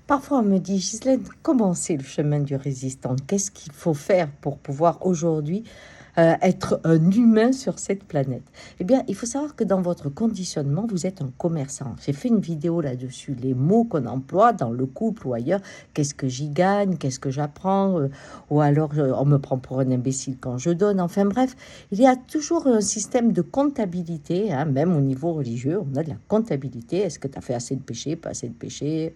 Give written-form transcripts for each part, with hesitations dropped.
Parfois, on me dit, Ghislaine, comment c'est le chemin du résistant? Qu'est-ce qu'il faut faire pour pouvoir aujourd'hui être un humain sur cette planète? Eh bien, il faut savoir que dans votre conditionnement, vous êtes un commerçant. J'ai fait une vidéo là-dessus, les mots qu'on emploie dans le couple ou ailleurs. Qu'est-ce que j'y gagne? Qu'est-ce que j'apprends? Ou alors, on me prend pour un imbécile quand je donne. Enfin bref, il y a toujours un système de comptabilité, hein, même au niveau religieux, on a de la comptabilité. Est-ce que tu as fait assez de péchés, pas assez de péchés,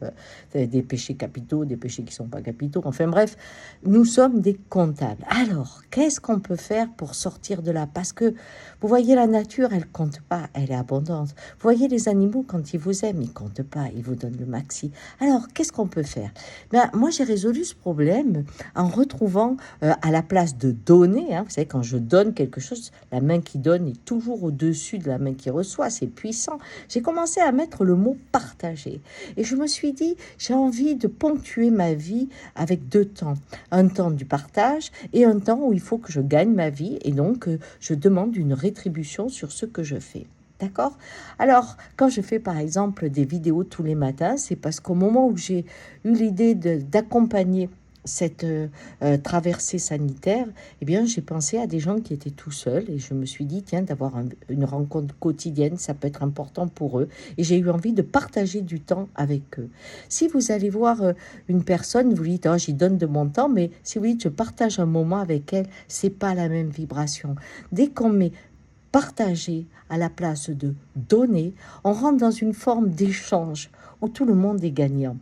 des péchés capitaux, des péchés qui ne sont pas capitaux. Enfin bref, nous sommes des comptables. Alors, qu'est-ce qu'on peut faire pour sortir de là? Parce que, vous voyez, la nature, elle compte pas, elle est abondante. Vous voyez, les animaux, quand ils vous aiment, ils comptent pas, ils vous donnent le maxi. Alors, qu'est-ce qu'on peut faire? Ben, moi, j'ai résolu ce problème en retrouvant à la place de donner, hein, vous savez, quand je donne quelque chose, la main qui donne est toujours au-dessus de la main qui reçoit, c'est puissant. J'ai commencé à mettre le mot partager. Et je me suis dit, j'ai envie de ponctuer ma vie avec deux temps. Un temps du partage et un temps où il faut que je gagne ma vie et donc je demande une rétribution sur ce que je fais. D'accord? Alors, quand je fais par exemple des vidéos tous les matins, c'est parce qu'au moment où j'ai eu l'idée d'accompagner cette traversée sanitaire, eh bien, j'ai pensé à des gens qui étaient tout seuls et je me suis dit, tiens, d'avoir une rencontre quotidienne, ça peut être important pour eux. Et j'ai eu envie de partager du temps avec eux. Si vous allez voir une personne, vous dites, oh, j'y donne de mon temps, mais si vous dites, je partage un moment avec elle, c'est pas la même vibration. Dès qu'on met partager à la place de donner, on rentre dans une forme d'échange où tout le monde est gagnant.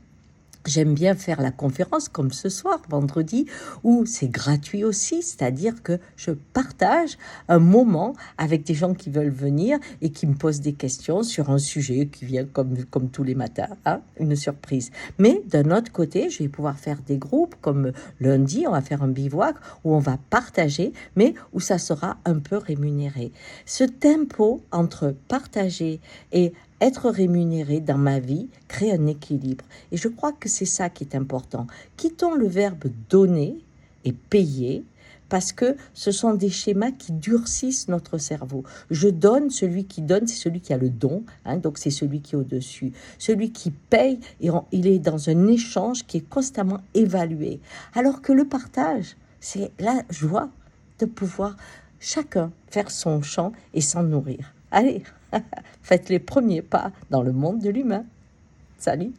J'aime bien faire la conférence comme ce soir, vendredi, où c'est gratuit aussi, c'est-à-dire que je partage un moment avec des gens qui veulent venir et qui me posent des questions sur un sujet qui vient comme tous les matins, hein, une surprise. Mais d'un autre côté, je vais pouvoir faire des groupes comme lundi, on va faire un bivouac où on va partager, mais où ça sera un peu rémunéré. Ce tempo entre partager et être rémunéré dans ma vie crée un équilibre. Et je crois que c'est ça qui est important. Quittons le verbe donner et payer parce que ce sont des schémas qui durcissent notre cerveau. Je donne, celui qui donne, c'est celui qui a le don, hein, donc c'est celui qui est au-dessus. Celui qui paye, il est dans un échange qui est constamment évalué. Alors que le partage, c'est la joie de pouvoir chacun faire son champ et s'en nourrir. Allez, faites les premiers pas dans le monde de l'humain. Salut!